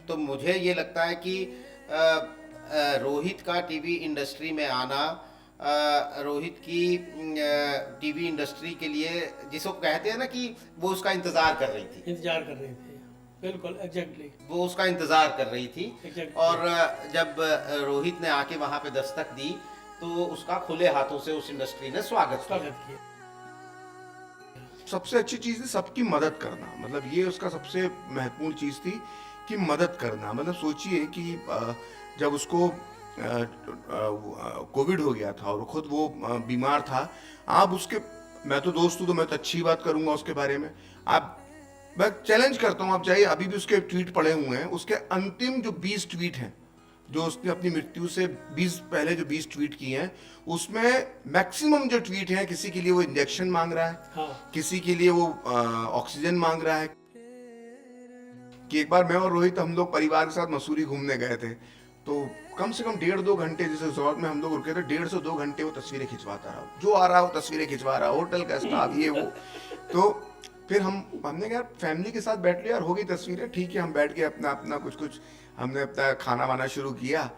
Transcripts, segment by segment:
तो मुझे ये लगता है कि रोहित का टीवी इंडस्ट्री में आना, रोहित की टीवी इंडस्ट्री के लिए, जिसको कहते हैं ना कि वो उसका इंतजार कर रही थी, इंतजार कर रहे थे। बिल्कुल एग्जैक्टली। वो उसका इंतजार कर रही थी। Exactly. और जब रोहित ने आके वहां पे दस्तक दी तो उसका खुले हाथों से उस इंडस्ट्री ने स्वागत किया। सबसे अच्छी चीज है सबकी मदद करना, मतलब ये उसका सबसे महत्वपूर्ण चीज थी कि मदद करना। मतलब सोचिए कि जब उसको कोविड हो गया था और खुद वो बीमार था, आप उसके, मैं तो दोस्त हूँ तो मैं तो अच्छी बात करूंगा उसके बारे में। आप, मैं चैलेंज करता हूँ, आप जाइए, अभी भी उसके ट्वीट पड़े हुए हैं, उसके अंतिम जो 20 ट्वीट हैं, जो उसने अपनी मृत्यु से 20 पहले जो 20 ट्वीट किए हैं, उसमें मैक्सिमम जो ट्वीट हैं, किसी के लिए वो इंजेक्शन मांग रहा है, हाँ। किसी के लिए वो ऑक्सीजन मांग रहा है। कि एक बार मैं और रोहित, हम लोग परिवार के साथ मसूरी घूमने गए थे, तो कम से कम 1.5-2 घंटे जिस रिजॉर्ट में हम लोग रुके थे, 1.5 से 2 घंटे वो तस्वीरें खिंचवाता रहा, जो आ रहा वो तस्वीरें खिंचवा रहा, होटल का स्टाफ ये वो। तो फिर हमने कहा फैमिली के साथ बैठ लिया, और हो गई तस्वीरें, ठीक है। हम बैठ के अपना अपना कुछ हमने अपना खाना वाना शुरू किया,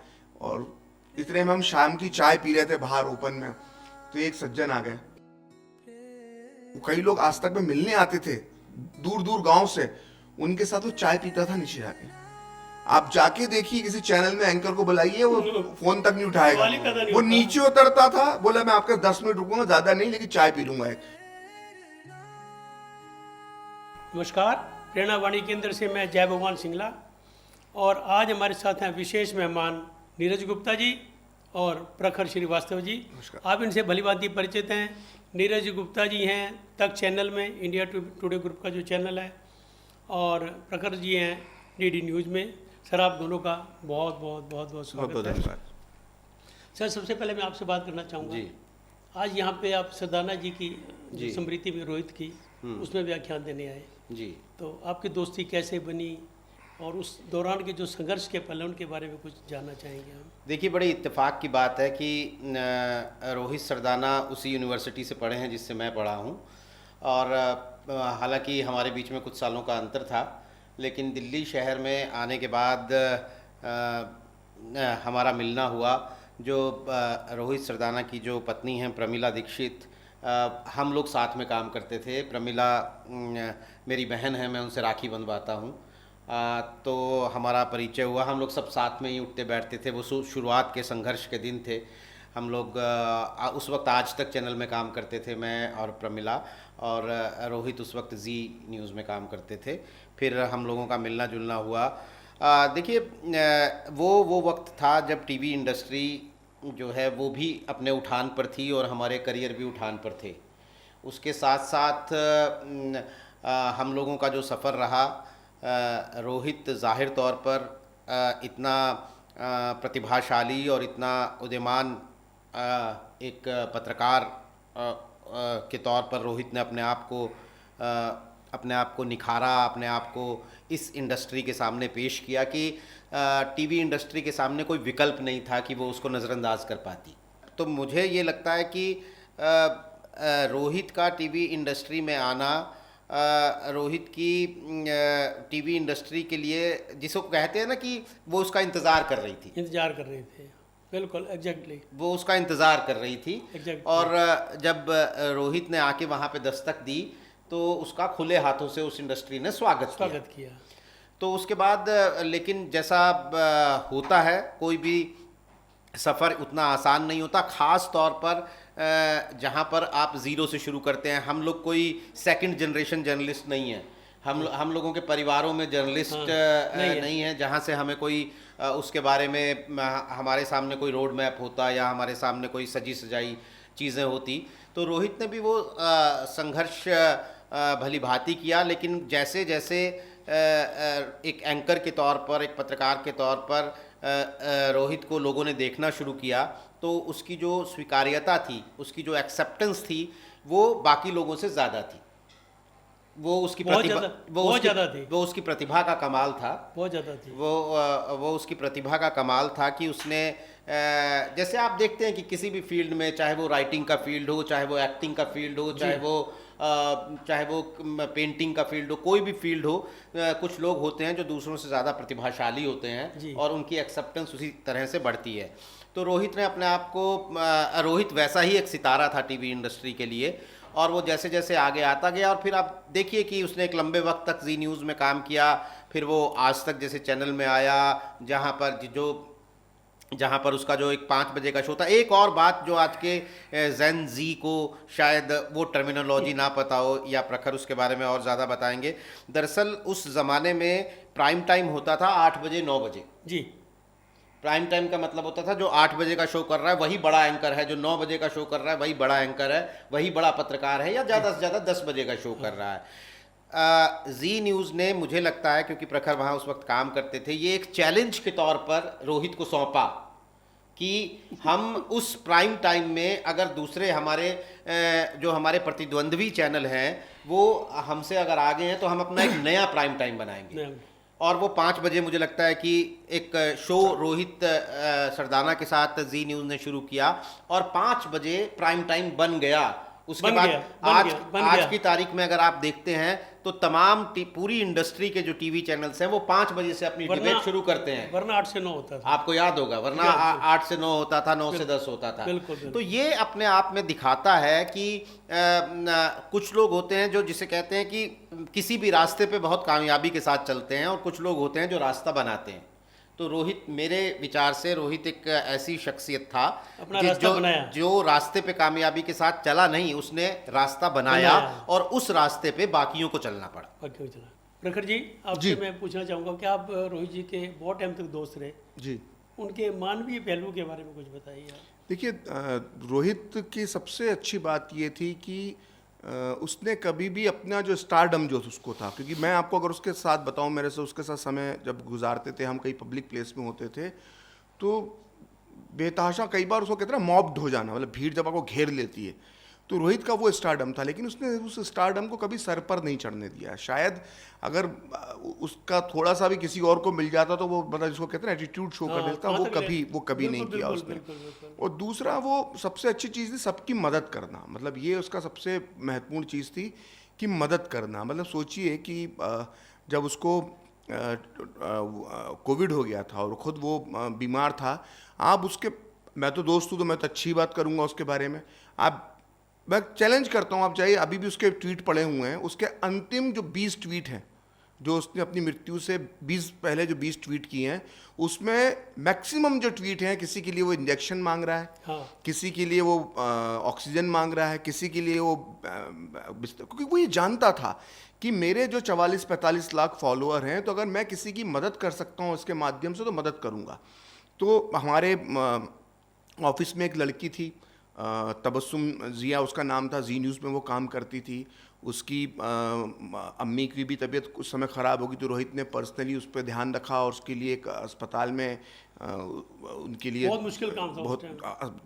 और इतने में हम शाम की चाय पी रहे थे बाहर ओपन में, तो एक सज्जन आ गए। कई लोग आज तक में मिलने आते थे दूर दूर गांव से, उनके साथ वो चाय पीता था नीचे जाके। आप जाके देखिए, किसी चैनल में एंकर को बुलाइए, वो फोन तक नहीं उठाएगा, वो नीचे उतरता था, बोला मैं आपके 10 मिनट रुकूंगा, ज्यादा नहीं, लेकिन चाय पी लूंगा एक। नमस्कार, प्रेरणा वाणी केंद्र से मैं जय भगवान सिंगला, और आज हमारे साथ हैं विशेष मेहमान नीरज गुप्ता जी और प्रखर श्रीवास्तव जी। आप इनसे भली भांति परिचित हैं। नीरज गुप्ता जी हैं तक चैनल में, इंडिया टुडे ग्रुप का जो चैनल है, और प्रखर जी हैं डीडी न्यूज़ में। सर, आप दोनों का बहुत बहुत बहुत बहुत स्वागत है। सर, सबसे पहले मैं आपसे बात करना चाहूँगा जी। आज यहाँ पे आप सरदाना जी की जो स्मृति में रोहित की, उसमें व्याख्यान देने आए जी। तो आपकी दोस्ती कैसे बनी, और उस दौरान के जो संघर्ष के पल, उनके बारे में कुछ जानना चाहेंगे हम। देखिए, बड़ी इत्तेफाक की बात है कि रोहित सरदाना उसी यूनिवर्सिटी से पढ़े हैं जिससे मैं पढ़ा हूँ, और हालांकि हमारे बीच में कुछ सालों का अंतर था, लेकिन दिल्ली शहर में आने के बाद हमारा मिलना हुआ। जो रोहित सरदाना की जो पत्नी हैं प्रमिला दीक्षित, हम लोग साथ में काम करते थे। प्रमिला मेरी बहन है, मैं उनसे राखी बंधवाता हूँ। तो हमारा परिचय हुआ, हम लोग सब साथ में ही उठते बैठते थे। वो शुरुआत के संघर्ष के दिन थे। हम लोग उस वक्त आज तक चैनल में काम करते थे, मैं और प्रमिला, और रोहित उस वक्त जी न्यूज़ में काम करते थे। फिर हम लोगों का मिलना जुलना हुआ। देखिए, वो वक्त था जब टीवी इंडस्ट्री जो है वो भी अपने उठान पर थी, और हमारे करियर भी उठान पर थे। उसके साथ साथ हम लोगों का जो सफ़र रहा, रोहित ज़ाहिर तौर पर इतना प्रतिभाशाली और इतना उदीयमान एक पत्रकार के तौर पर रोहित ने अपने आप को निखारा, अपने आप को इस इंडस्ट्री के सामने पेश किया कि टीवी इंडस्ट्री के सामने कोई विकल्प नहीं था कि वो उसको नज़रअंदाज कर पाती। तो मुझे ये लगता है कि रोहित का टीवी इंडस्ट्री में आना, रोहित की टीवी इंडस्ट्री के लिए, जिसको कहते हैं ना कि वो उसका इंतज़ार कर रही थी। इंतजार कर रहे थे, बिल्कुल एग्जैक्टली। वो उसका इंतज़ार कर रही थी। Exactly. और जब रोहित ने आके वहाँ पे दस्तक दी तो उसका खुले हाथों से उस इंडस्ट्री ने स्वागत किया। तो उसके बाद, लेकिन जैसा होता है, कोई भी सफ़र उतना आसान नहीं होता, ख़ास तौर पर जहाँ पर आप ज़ीरो से शुरू करते हैं। हम लोग कोई सेकंड जनरेशन जर्नलिस्ट नहीं हैं। हम लोगों के परिवारों में जर्नलिस्ट नहीं है जहाँ से हमें कोई उसके बारे में हमारे सामने कोई रोड मैप होता, या हमारे सामने कोई सजी सजाई चीज़ें होती। तो रोहित ने भी वो संघर्ष भली भांति किया, लेकिन जैसे जैसे एक एंकर के तौर पर, एक पत्रकार के तौर पर रोहित को लोगों ने देखना शुरू किया, तो उसकी जो स्वीकार्यता थी, उसकी जो एक्सेप्टेंस थी, वो बाकी लोगों से ज़्यादा थी। वो उसकी प्रतिभा का कमाल था। बहुत ज़्यादा थी। वो उसकी प्रतिभा का कमाल था कि उसने, जैसे आप देखते हैं कि किसी भी फील्ड में, चाहे वो राइटिंग का फील्ड हो, चाहे वो एक्टिंग का फील्ड हो, चाहे वो चाहे वो पेंटिंग का फील्ड हो, कोई भी फील्ड हो, कुछ लोग होते हैं जो दूसरों से ज़्यादा प्रतिभाशाली होते हैं और उनकी एक्सेप्टेंस उसी तरह से बढ़ती है। तो रोहित ने अपने आप को, रोहित वैसा ही एक सितारा था टीवी इंडस्ट्री के लिए, और वो जैसे जैसे आगे आता गया, और फिर आप देखिए कि उसने एक लंबे वक्त तक जी न्यूज़ में काम किया, फिर वो आज तक जैसे चैनल में आया, जहाँ पर उसका जो एक 5 बजे का शो था। एक और बात जो आज के जेन जी को शायद वो टर्मिनोलॉजी ना पता हो, या प्रखर उसके बारे में और ज़्यादा बताएंगे। दरअसल उस ज़माने में प्राइम टाइम होता था 8 बजे 9 बजे जी। प्राइम टाइम का मतलब होता था जो 8 बजे का शो कर रहा है वही बड़ा एंकर है, जो 9 बजे का शो कर रहा है वही बड़ा एंकर है, वही बड़ा पत्रकार है, या ज़्यादा से ज़्यादा 10 बजे का शो कर रहा है। जी न्यूज़ ने, मुझे लगता है क्योंकि प्रखर वहाँ उस वक्त काम करते थे, ये एक चैलेंज के तौर पर रोहित को सौंपा कि हम उस प्राइम टाइम में अगर दूसरे जो हमारे प्रतिद्वंद्वी चैनल हैं वो हमसे अगर आगे हैं तो हम अपना एक नया प्राइम टाइम बनाएंगे। और वो 5 बजे मुझे लगता है कि एक शो रोहित सरदाना के साथ जी न्यूज़ ने शुरू किया, और 5 बजे प्राइम टाइम बन गया। उसके बाद आज की तारीख में अगर आप देखते हैं तो तमाम पूरी इंडस्ट्री के जो टीवी चैनल्स हैं वो 5 बजे से अपनी डिबेट शुरू करते हैं, वरना 8 से 9 होता था, आपको याद होगा, वरना 8 से 9 होता था, 9 से 10 होता था। तो ये अपने आप में दिखाता है कि कुछ लोग होते हैं जो जिसे कहते हैं कि किसी भी रास्ते पे बहुत कामयाबी के साथ चलते हैं, और कुछ लोग होते हैं जो रास्ता बनाते हैं। तो रोहित, मेरे विचार से रोहित एक ऐसी शख्सियत था जो रास्ते पे कामयाबी के साथ चला नहीं, उसने रास्ता बनाया और उस रास्ते पे बाकियों को चलना पड़ा। प्रखर जी, आपसे मैं पूछना चाहूँगा कि आप रोहित जी के बहुत टाइम तक दोस्त रहे जी, उनके मानवीय पहलू के बारे में कुछ बताइए। देखिए, रोहित की सबसे अच्छी बात ये थी कि उसने कभी भी अपना जो स्टारडम जो उसको था, क्योंकि मैं आपको अगर उसके साथ बताऊं, मेरे से उसके साथ समय जब गुजारते थे, हम कई पब्लिक प्लेस में होते थे, तो बेतहाशा कई बार उसको कहते हैं मॉब्ड हो जाना, मतलब भीड़ जब आपको घेर लेती है, तो रोहित का वो स्टारडम था। लेकिन उसने उस स्टारडम को कभी सर पर नहीं चढ़ने दिया। शायद अगर उसका थोड़ा सा भी किसी और को मिल जाता तो वो मतलब जिसको कहते हैं एटीट्यूड शो कर देता, वो कभी नहीं किया उसने। और दूसरा, वो सबसे अच्छी चीज़ थी सबकी मदद करना, मतलब ये उसका सबसे महत्वपूर्ण चीज़ थी कि मदद करना। मतलब सोचिए कि जब उसको कोविड हो गया था और खुद वो बीमार था, आप उसके, मैं तो दोस्त हूँ तो मैं तो अच्छी बात करूँगा उसके बारे में, मैं चैलेंज करता हूँ, आप चाहिए अभी भी उसके ट्वीट पड़े हुए हैं, उसके अंतिम जो 20 ट्वीट हैं जो उसने अपनी मृत्यु से 20 पहले जो 20 ट्वीट किए हैं, उसमें मैक्सिमम जो ट्वीट हैं, किसी के लिए वो इंजेक्शन मांग रहा है, किसी के लिए वो ऑक्सीजन मांग रहा है, किसी के लिए वो क्योंकि वो ये जानता था कि मेरे जो 44-45 लाख फॉलोअर हैं, तो अगर मैं किसी की मदद कर सकता हूँ इसके माध्यम से तो मदद करूँगा। तो हमारे ऑफिस में एक लड़की थी, तबस्सुम जिया उसका नाम था, जी न्यूज़ में वो काम करती थी। उसकी अम्मी की भी तबीयत कुछ समय ख़राब होगी, तो रोहित ने पर्सनली उस पर ध्यान रखा और उसके लिए एक अस्पताल में उनके लिए बहुत मुश्किल काम था, बहुत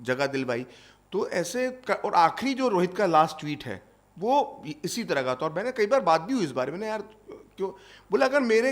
जगह दिलवाई। तो ऐसे और आखिरी जो रोहित का लास्ट ट्वीट है वो इसी तरह का था। और मैंने कई बार बात भी हुई इस बारे में, यार क्यों, बोला अगर मेरे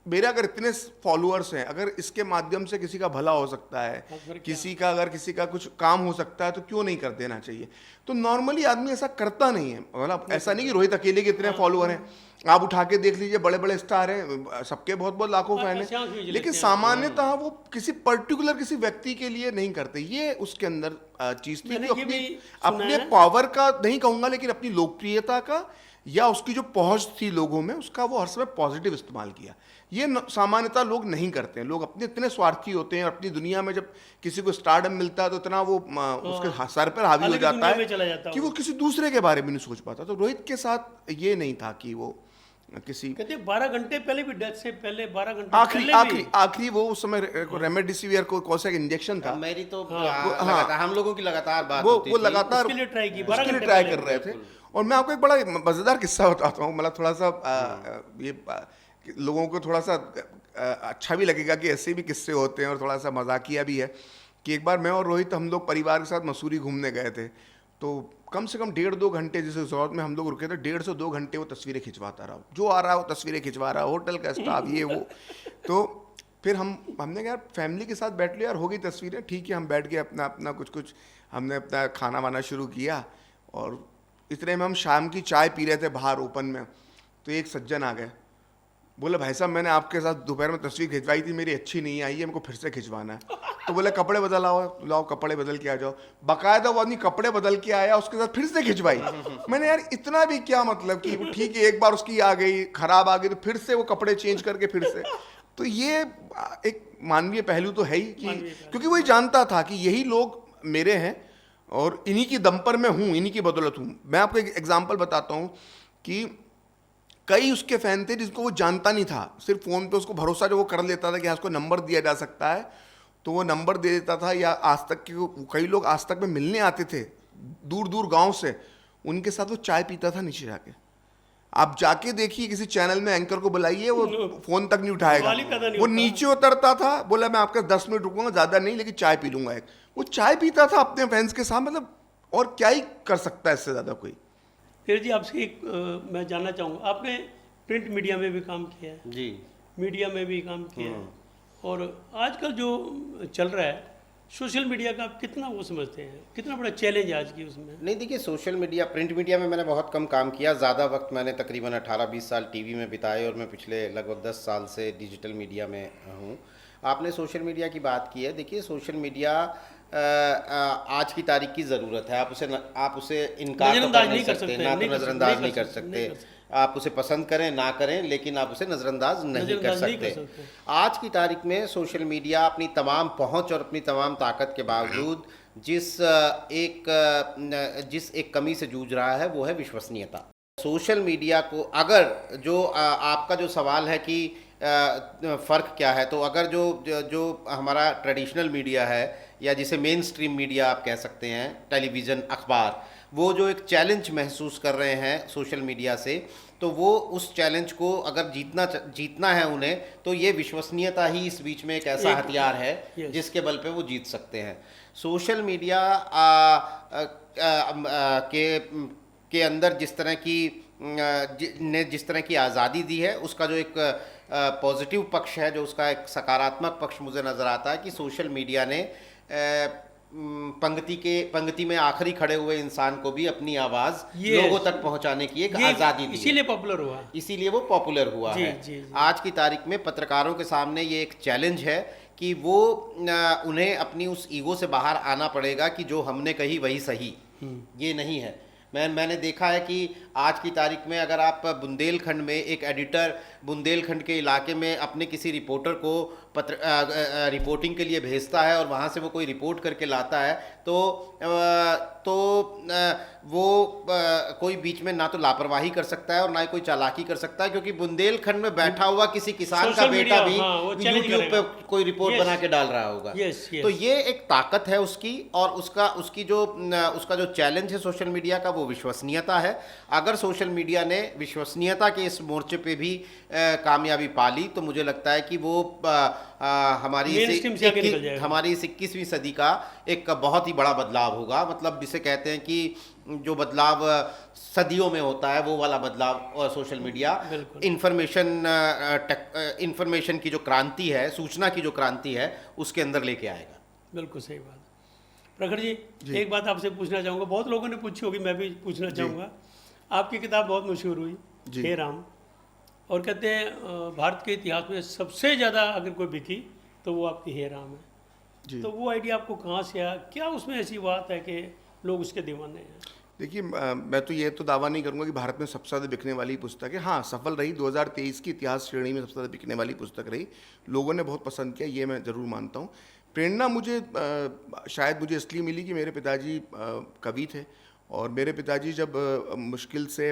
अगर इतने फॉलोअर्स हैं, अगर इसके माध्यम से किसी का भला हो सकता है, किसी का कुछ काम हो सकता है, तो क्यों नहीं कर देना चाहिए। तो नॉर्मली आदमी ऐसा करता नहीं है, मतलब ऐसा नहीं कि रोहित अकेले के इतने फॉलोअर हैं, आप उठा के देख लीजिए, बड़े बड़े स्टार हैं, सबके बहुत बहुत लाखों फैन हैं, लेकिन सामान्यतः वो किसी पर्टिकुलर किसी व्यक्ति के लिए नहीं करते। ये उसके अंदर चीज थी, अपने पावर का नहीं कहूंगा, लेकिन अपनी लोकप्रियता का या उसकी जो पहुंच थी लोगों में, उसका वो हर समय पॉजिटिव इस्तेमाल किया। ये सामान्यतः लोग नहीं करते हैं, लोग अपने इतने स्वार्थी होते हैं, और अपनी दुनिया में जब किसी को स्टारडम मिलता है तो इतना वो उसके सर पर हावी हो जाता है कि वो किसी दूसरे के बारे में नहीं सोच पाता। तो रोहित के साथ ये नहीं था कि वो किसी, कहते 12 घंटे पहले भी, डेथ से पहले 12 घंटे आखिरी वो उस समय रेमडेसिविर को कौन सा इंजेक्शन था, मेरी तो हम लोगों की लगातार बात वो लगातार उसके लिए ट्राई कर रहे थे। और मैं आपको एक बड़ा मजेदार किस्सा बताता हूँ, मतलब थोड़ा सा ये लोगों को थोड़ा सा अच्छा भी लगेगा कि ऐसे भी किस्से होते हैं और थोड़ा सा मजाकिया भी है। कि एक बार मैं और रोहित हम लोग परिवार के साथ मसूरी घूमने गए थे, तो कम से कम 1.5-2 घंटे जिस रिजॉर्ट में हम लोग रुके थे, 1.5 से 2 घंटे वो तस्वीरें खिंचवाता रहा, जो आ रहा है वो तस्वीरें खिंचवा रहा है, होटल का स्टाफ ये वो। तो फिर हमने कहा यार फैमिली के साथ बैठ लिया यार, हो गई तस्वीरें, ठीक है। हम बैठ के अपना कुछ हमने अपना खाना वाना शुरू किया, और इतने में हम शाम की चाय पी रहे थे बाहर ओपन में, तो एक सज्जन आ गए, बोले भाई साहब मैंने आपके साथ दोपहर में तस्वीर खिंचवाई थी, मेरी अच्छी नहीं आई है, मेरे को फिर से खिंचवाना है। तो बोले कपड़े बदल आओ, लाओ कपड़े बदल के आ जाओ। बाकायदा वो आदमी कपड़े बदल के आया, उसके साथ फिर से खिंचवाई। मैंने यार इतना भी क्या मतलब कि ठीक है एक बार उसकी आ गई, खराब आ गई, तो फिर से वो कपड़े चेंज करके फिर से। तो ये एक मानवीय पहलू तो है ही कि क्योंकि वही जानता था कि यही लोग मेरे हैं और इन्हीं की दम पर मैं हूँ, इन्हीं की बदौलत हूँ। मैं आपको एक एग्जाम्पल बताता हूँ कि कई उसके फैन थे जिसको वो जानता नहीं था, सिर्फ फ़ोन पे उसको भरोसा जो वो कर लेता था कि हाँ उसको नंबर दिया जा सकता है, तो वो नंबर दे देता था। या आज तक के कई लोग आज तक में मिलने आते थे दूर दूर गांव से, उनके साथ वो चाय पीता था नीचे जाके। आप जाके देखिए किसी चैनल में एंकर को बुलाइए, वो फ़ोन तक नहीं उठाएगा, वो नीचे उतरता था, बोला मैं आपका 10 मिनट रुकूंगा, ज़्यादा नहीं लेकिन चाय पी लूँगा। एक वो चाय पीता था अपने फैंस के साथ, मतलब और क्या ही कर सकता है इससे ज़्यादा कोई। फिर जी आपसे एक मैं जानना चाहूँगा, आपने प्रिंट मीडिया में भी काम किया है, जी, मीडिया में भी काम किया है, और आजकल जो चल रहा है सोशल मीडिया का आप कितना वो समझते हैं, कितना बड़ा चैलेंज है आज की उसमें? नहीं देखिए, सोशल मीडिया, प्रिंट मीडिया में मैंने बहुत कम काम किया। ज़्यादा वक्त मैंने तकरीबन 18-20 साल टीवी में बिताए और मैं पिछले लगभग 10 साल से डिजिटल मीडिया में हूँ। आपने सोशल मीडिया की बात की है, देखिए सोशल मीडिया आज की तारीख की ज़रूरत है। आप उसे इनकार तो कर नहीं सकते, ना तो नज़रअंदाज नहीं कर सकते। आप उसे पसंद करें ना करें, लेकिन आप उसे नज़रअंदाज नहीं कर सकते। आज की तारीख में सोशल मीडिया अपनी तमाम पहुंच और अपनी तमाम ताकत के बावजूद जिस एक कमी से जूझ रहा है वो है विश्वसनीयता। सोशल मीडिया को अगर जो आपका जो सवाल है कि फ़र्क क्या है, तो अगर जो हमारा ट्रेडिशनल मीडिया है या जिसे मेन स्ट्रीम मीडिया आप कह सकते हैं, टेलीविज़न, अखबार, वो जो एक चैलेंज महसूस कर रहे हैं सोशल मीडिया से, तो वो उस चैलेंज को अगर जीतना है उन्हें, तो ये विश्वसनीयता ही इस बीच में एक ऐसा हथियार है जिसके बल पे वो जीत सकते हैं। सोशल मीडिया के अंदर जिस तरह की आज़ादी दी है, उसका जो एक पॉजिटिव पक्ष है, जो उसका एक सकारात्मक पक्ष मुझे नज़र आता है कि सोशल मीडिया ने पंक्ति में आखिरी खड़े हुए इंसान को भी अपनी आवाज़ लोगों तक पहुंचाने की एक आज़ादी दी, इसीलिए पॉपुलर हुआ, इसीलिए वो पॉपुलर हुआ है। जी। आज की तारीख में पत्रकारों के सामने ये एक चैलेंज है कि वो उन्हें अपनी उस ईगो से बाहर आना पड़ेगा कि जो हमने कही वही सही, ये नहीं है। मैंने देखा है कि आज की तारीख में अगर आप बुंदेलखंड में एक एडिटर बुंदेलखंड के इलाके में अपने किसी रिपोर्टर को रिपोर्टिंग के लिए भेजता है और वहाँ से वो कोई रिपोर्ट करके लाता है, तो वो कोई बीच में ना तो लापरवाही कर सकता है और ना ही कोई चालाकी कर सकता है, क्योंकि बुंदेलखंड में बैठा हुआ किसी किसान का बेटा भी यूट्यूब पे कोई रिपोर्ट बना के डाल रहा होगा। तो ये एक ताकत है उसकी, और उसका जो चैलेंज है सोशल मीडिया का, वो विश्वसनीयता है। अगर सोशल मीडिया ने विश्वसनीयता के इस मोर्चे पे भी कामयाबी पा ली, तो मुझे लगता है कि वो हमारी इस 21वीं सदी का एक बहुत ही बड़ा बदलाव होगा। मतलब जिसे कहते हैं कि जो बदलाव सदियों में होता है, वो वाला बदलाव सोशल मीडिया इंफॉर्मेशन की जो क्रांति है, सूचना की जो क्रांति है, उसके अंदर लेके आएगा। बिल्कुल सही बात। प्रखर जी, एक बात आपसे पूछना चाहूँगा, बहुत लोगों ने पूछी होगी, मैं भी पूछना चाहूँगा। आपकी किताब बहुत मशहूर हुई, हे राम, और कहते हैं भारत के इतिहास में सबसे ज़्यादा अगर कोई बिकी तो वो आपकी हे राम है। तो वो आइडिया आपको कहाँ से आया? क्या उसमें ऐसी बात है कि लोग उसके दीवाने हैं? देखिए, मैं तो ये तो दावा नहीं करूँगा कि भारत में सबसे ज़्यादा बिकने वाली पुस्तक है। हाँ, सफल रही, 2023 की इतिहास श्रेणी में सबसे ज़्यादा बिकने वाली पुस्तक रही, लोगों ने बहुत पसंद किया, ये मैं ज़रूर मानता हूँ। प्रेरणा मुझे शायद मुझे इसलिए मिली कि मेरे पिताजी कवि थे, और मेरे पिताजी जब मुश्किल से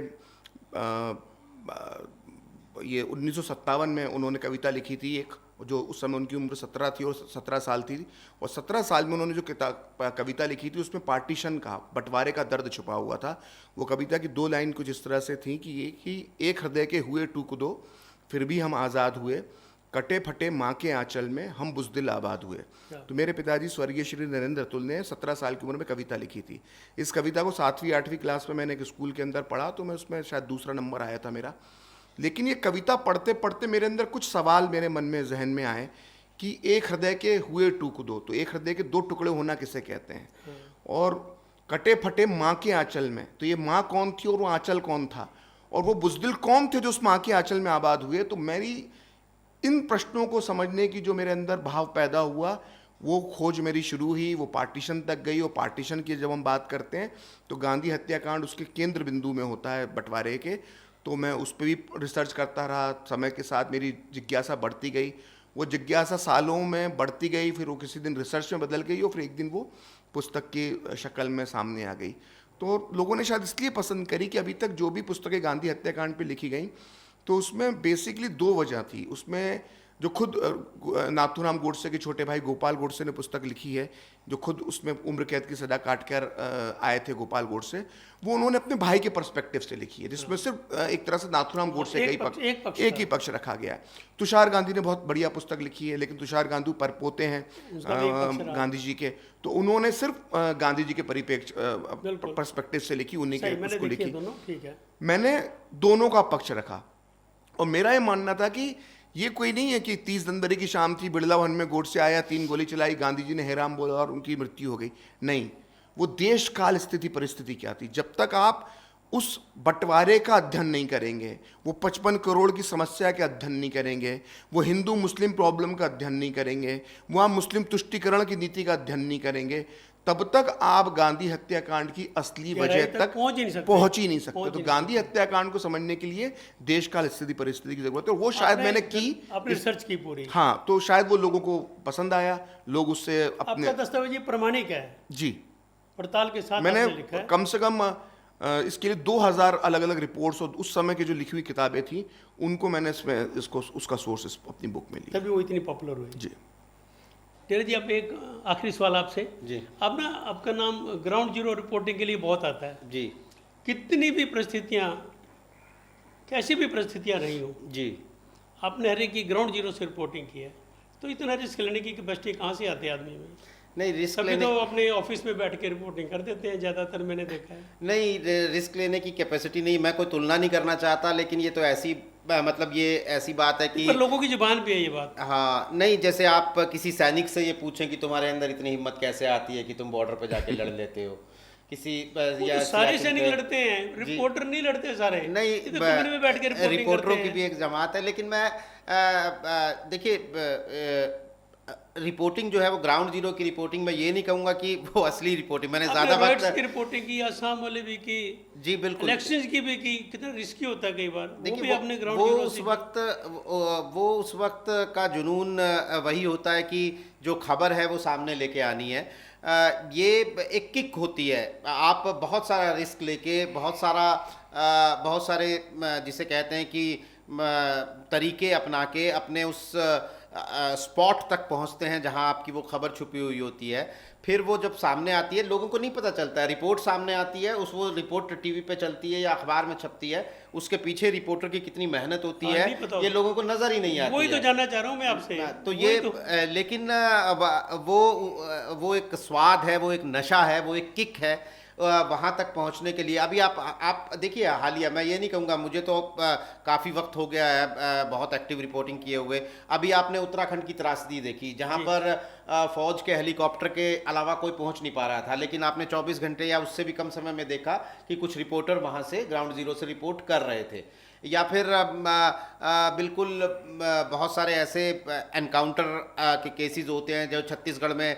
ये 1957 में उन्होंने कविता लिखी थी एक, जो उस समय उनकी उम्र 17 थी और 17 साल थी, और 17 साल में उन्होंने जो कविता लिखी थी उसमें पार्टीशन का, बंटवारे का दर्द छुपा हुआ था। वो कविता की 2 लाइन कुछ इस तरह से थी कि एक हृदय के हुए टूक दो, फिर भी हम आज़ाद हुए, कटे फटे माँ के आंचल में हम बुज़दिल आबाद हुए। तो मेरे पिताजी स्वर्गीय श्री नरेंद्र अतुल ने 17 साल की उम्र में कविता लिखी थी। इस कविता को 7वीं 8वीं क्लास में मैंने एक स्कूल के अंदर पढ़ा, तो मैं उसमें शायद दूसरा नंबर आया था मेरा। लेकिन ये कविता पढ़ते पढ़ते मेरे अंदर कुछ सवाल मेरे मन में, जहन में आए कि एक हृदय के हुए टूक दो, तो एक हृदय के 2 टुकड़े होना किसे कहते हैं, और कटे फटे माँ के आंचल में, तो ये माँ कौन थी और वो आंचल कौन था, और वो बुज़दिल कौन थे जो उस माँ के आंचल में आबाद हुए। तो मेरी इन प्रश्नों को समझने की जो मेरे अंदर भाव पैदा हुआ, वो खोज मेरी शुरू हुई, वो पार्टीशन तक गई। और पार्टीशन की जब हम बात करते हैं तो गांधी हत्याकांड उसके केंद्र बिंदु में होता है बंटवारे के, तो मैं उस पर भी रिसर्च करता रहा। समय के साथ मेरी जिज्ञासा बढ़ती गई, वो जिज्ञासा सालों में बढ़ती गई, फिर वो किसी दिन रिसर्च में बदल गई और फिर एक दिन वो पुस्तक की शक्ल में सामने आ गई। तो लोगों ने शायद इसलिए पसंद करी कि अभी तक जो भी पुस्तकें गांधी हत्याकांड पे लिखी गई, तो उसमें बेसिकली दो वजह थी। उसमें जो खुद नाथूराम गोडसे के छोटे भाई गोपाल गोडसे ने पुस्तक लिखी है, जो खुद उसमें उम्र कैद की सजा काट कर आए थे गोपाल गोडसे, वो उन्होंने अपने भाई के पर्सपेक्टिव से लिखी है, जिसमें सिर्फ एक तरह से नाथूराम गोडसे का एक ही पक्ष रखा गया है। तुषार गांधी ने बहुत बढ़िया पुस्तक लिखी है, लेकिन तुषार गांधी परपोते हैं गांधी जी के, तो उन्होंने सिर्फ गांधी जी के परिप्रेक्ष्य पर्सपेक्टिव से लिखी, उन्हीं के उसको लिखी। मैंने दोनों का पक्ष रखा और मेरा ये मानना था कि ये कोई नहीं है कि 30 जनवरी की शाम थी, बिड़ला वन में गोडसे आया, 3 गोली चलाई, गांधी जी ने हे राम बोला और उनकी मृत्यु हो गई। नहीं, वो देश काल स्थिति परिस्थिति क्या थी। जब तक आप उस बंटवारे का अध्ययन नहीं करेंगे, वो 55 करोड़ की समस्या का अध्ययन नहीं करेंगे, वो हिंदू मुस्लिम प्रॉब्लम का अध्ययन नहीं करेंगे, वहाँ मुस्लिम तुष्टीकरण की नीति का अध्ययन नहीं करेंगे, तब तक आप गांधी हत्याकांड की असली वजह तक पहुंच ही नहीं सकते। तो गांधी हत्याकांड को समझने के लिए देश काल स्थिति परिस्थिति की जरूरत है, और वो शायद मैंने की, आपने रिसर्च की पूरी। हाँ, तो शायद वो लोगों को पसंद आया, लोग उससे अपने। आपका दस्तावेज प्रमाणिक है जी, पड़ताल के साथ मैंने लिखा है। कम से कम इसके लिए 2000 अलग अलग रिपोर्ट्स और उस समय की जो लिखी हुई किताबें थी, उनको मैंने इसमें उसका सोर्स अपनी बुक में लिया, तभी वो इतनी पॉपुलर हुई। जी। डेरा जी, अब एक आखिरी सवाल आपसे जी। अब ना, आपका नाम ग्राउंड जीरो रिपोर्टिंग के लिए बहुत आता है जी। कितनी भी परिस्थितियाँ, कैसी भी परिस्थितियाँ रही हो जी, आपने हर एक की ग्राउंड जीरो से रिपोर्टिंग की है, तो इतना रिस्क लेने की कैपेसिटी कहाँ से आती है आदमी में? नहीं रिस्क सभी लेने तो अपने ऑफिस में बैठ के रिपोर्टिंग कर देते हैं, ज़्यादातर मैंने देखा है। नहीं, रिस्क लेने की कैपेसिटी नहीं, मैं कोई तुलना नहीं करना चाहता, लेकिन ये तो ऐसी मतलब ये ऐसी बात है कि पर लोगों की जुबान पे है ये बात। हाँ, नहीं, जैसे आप किसी सैनिक से ये पूछें कि तुम्हारे अंदर इतनी हिम्मत कैसे आती है कि तुम बॉर्डर पे जाके लड़ लेते हो, किसी या तो सारे सैनिक लड़ते हैं, रिपोर्टर नहीं लड़ते सारे। नहीं, तो कमरे में बैठ के रिपोर्टरों की भी एक जमात है, लेकिन मैं देखिए रिपोर्टिंग जो है वो ग्राउंड जीरो की रिपोर्टिंग, मैं ये नहीं कहूँगा कि वो असली रिपोर्टिंग, मैंने ज़्यादा वक्त की रिपोर्टिंग की, असम वाले भी की, जी बिल्कुल, इलेक्शंस की भी की, कितना रिस्की होता है कई बार। देखिए वो उस वक्त का जुनून वही होता है कि जो खबर है वो सामने लेके आनी है। ये एक किक होती है, आप बहुत सारा रिस्क लेके बहुत सारे जिसे कहते हैं कि तरीके अपना के अपने उस स्पॉट तक पहुंचते हैं जहां आपकी वो खबर छुपी हुई होती है। फिर वो जब सामने आती है लोगों को नहीं पता चलता है, रिपोर्ट सामने आती है, वो रिपोर्ट टीवी पे चलती है या अखबार में छपती है, उसके पीछे रिपोर्टर की कितनी मेहनत होती है ये लोगों को नजर ही नहीं आती। वही तो जानना चाह रहा हूँ मैं आपसे। तो ये लेकिन वो एक स्वाद है, वो एक नशा है, वो एक किक है वहाँ तक पहुँचने के लिए। अभी आप देखिए हालिया, मैं ये नहीं कहूँगा, मुझे तो काफ़ी वक्त हो गया है बहुत एक्टिव रिपोर्टिंग किए हुए। अभी आपने उत्तराखंड की त्रासदी देखी जहाँ पर फौज के हेलीकॉप्टर के अलावा कोई पहुँच नहीं पा रहा था, लेकिन आपने 24 घंटे या उससे भी कम समय में देखा कि कुछ रिपोर्टर वहाँ से ग्राउंड जीरो से रिपोर्ट कर रहे थे। या फिर बिल्कुल बहुत सारे ऐसे एनकाउंटर के केसेस होते हैं जो छत्तीसगढ़ में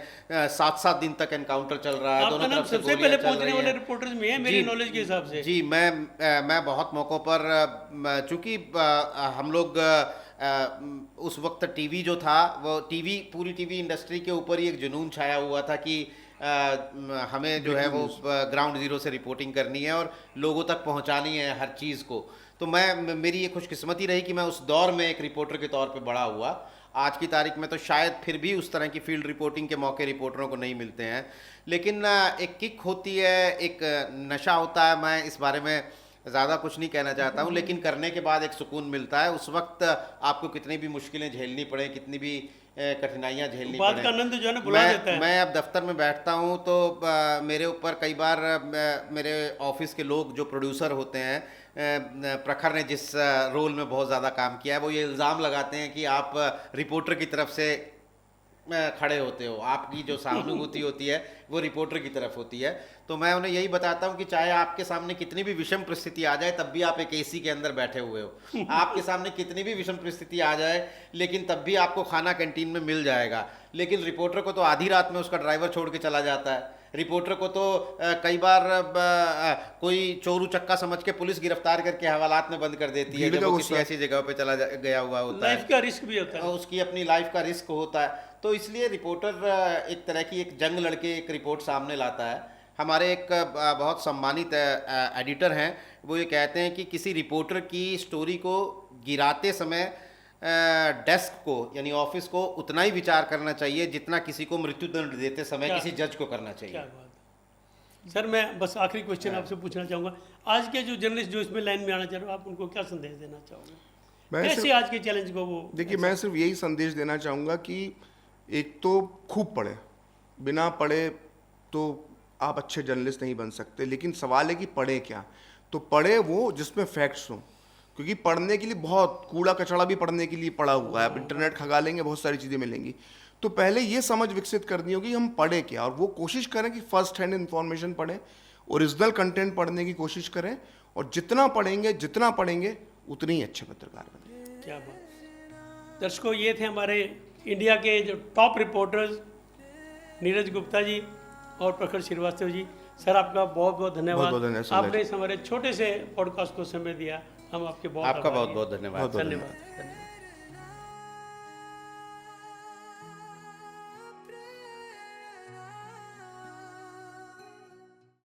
7-7 दिन तक एनकाउंटर चल रहा है, दोनों तरफ से सबसे पहले पहुंचने वाले रिपोर्टर्स में है मेरी नॉलेज के हिसाब से। जी, मैं बहुत मौक़ों पर, चूँकि हम लोग उस वक्त टीवी जो था वो पूरी टीवी इंडस्ट्री के ऊपर ही एक जुनून छाया हुआ था कि हमें जो है वो ग्राउंड जीरो से रिपोर्टिंग करनी है और लोगों तक पहुंचानी है हर चीज़ को। तो मेरी ये खुशकिस्मती रही कि मैं उस दौर में एक रिपोर्टर के तौर पे बड़ा हुआ। आज की तारीख में तो शायद फिर भी उस तरह की फील्ड रिपोर्टिंग के मौके रिपोर्टरों को नहीं मिलते हैं, लेकिन एक किक होती है, एक नशा होता है। मैं इस बारे में ज़्यादा कुछ नहीं कहना चाहता हूँ, लेकिन करने के बाद एक सुकून मिलता है। उस वक्त आपको कितनी भी मुश्किलें झेलनी पड़े, कितनी भी कठिनाइयाँ झेलनी पड़े, का आनंद जो है ना बुला देता है। मैं अब दफ्तर में बैठता हूँ तो मेरे ऊपर कई बार मेरे ऑफिस के लोग जो प्रोड्यूसर होते हैं, प्रखर ने जिस रोल में बहुत ज़्यादा काम किया है, वो ये इल्ज़ाम लगाते हैं कि आप रिपोर्टर की तरफ से खड़े होते हो, आपकी जो सहानुभूति होती है वो रिपोर्टर की तरफ होती है। तो मैं उन्हें यही बताता हूँ कि चाहे आपके सामने कितनी भी विषम परिस्थिति आ जाए तब भी आप एक एसी के अंदर बैठे हुए हो, आपके सामने कितनी भी विषम परिस्थिति आ जाए लेकिन तब भी आपको खाना कैंटीन में मिल जाएगा। लेकिन रिपोर्टर को तो आधी रात में उसका ड्राइवर छोड़ के चला जाता है, रिपोर्टर को तो कई बार कोई चोरू चक्का समझ के पुलिस गिरफ्तार करके हवालात में बंद कर देती है जब वो किसी ऐसी जगह पे चला गया हुआ होता है, लाइफ का रिस्क भी होता है, उसकी अपनी लाइफ का रिस्क होता है। तो इसलिए रिपोर्टर एक तरह की एक जंग लड़के एक रिपोर्ट सामने लाता है। हमारे एक बहुत सम्मानित एडिटर हैं, वो ये कहते हैं कि किसी रिपोर्टर की स्टोरी को गिराते समय डेस्क को यानी ऑफिस को उतना ही विचार करना चाहिए जितना किसी को मृत्युदंड देते समय किसी जज को करना चाहिए। क्या बात है सर। मैं बस आखिरी क्वेश्चन आपसे पूछना चाहूँगा, आज के जो जर्नलिस्ट जो इसमें लाइन में आना चाह रहे हो, आप उनको क्या संदेश देना चाहोगे, कैसे आज के चैलेंज को वो? देखिए, मैं सिर्फ यही संदेश देना चाहूँगा कि एक तो खूब पढ़े, बिना पढ़े तो आप अच्छे जर्नलिस्ट नहीं बन सकते, लेकिन सवाल है कि पढ़े क्या। तो पढ़े वो जिसमें फैक्ट्स हों, क्योंकि पढ़ने के लिए बहुत कूड़ा कचड़ा भी पढ़ने के लिए पड़ा हुआ है। आप इंटरनेट खगा लेंगे, बहुत सारी चीज़ें मिलेंगी। तो पहले ये समझ विकसित करनी होगी हम पढ़े क्या, और वो कोशिश करें कि फर्स्ट हैंड इन्फॉर्मेशन पढ़ें, ओरिजिनल कंटेंट पढ़ने की कोशिश करें, और जितना पढ़ेंगे उतने ही अच्छे पत्रकार बनेंगे। क्या बात। दर्शकों, ये थे हमारे इंडिया के जो टॉप रिपोर्टर्स नीरज गुप्ता जी और प्रखर श्रीवास्तव जी। सर, आपका बहुत बहुत धन्यवाद, आपने इस हमारे छोटे से पॉडकास्ट को समय दिया। हम आपके आपका बहुत बहुत धन्यवाद। धन्यवाद।